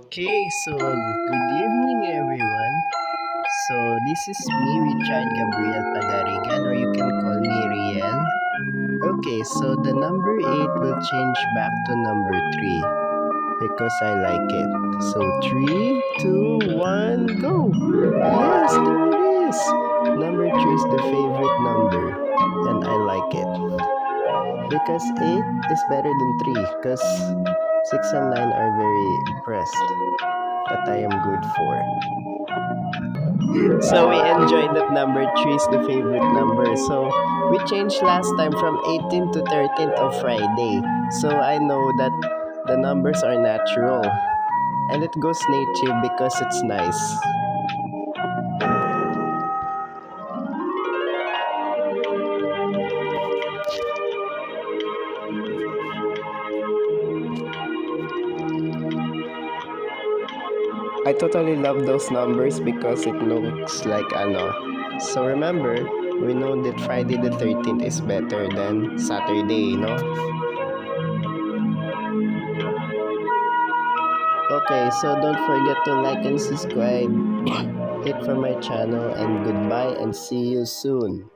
Okay, so good evening everyone. So this is me, Richard Gabriel Padarigan, or you can call me Riel. Okay, so the number 8 will change back to number 3 because I like it. So 3, 2, 1, go! Yes, there it is! Number 3 is the favorite number and I like it. Because 8 is better than 3 because 6 and 9 are very pressed that I am good for. So we enjoyed that number 3 is the favorite number. So we changed last time from 18th to 13th of Friday. So I know that the numbers are natural. And it goes native because it's nice. I totally love those numbers because it looks like ano. So remember, we know that Friday the 13th is better than Saturday, no? Okay, so don't forget to like and subscribe. Hit for my channel and goodbye and see you soon.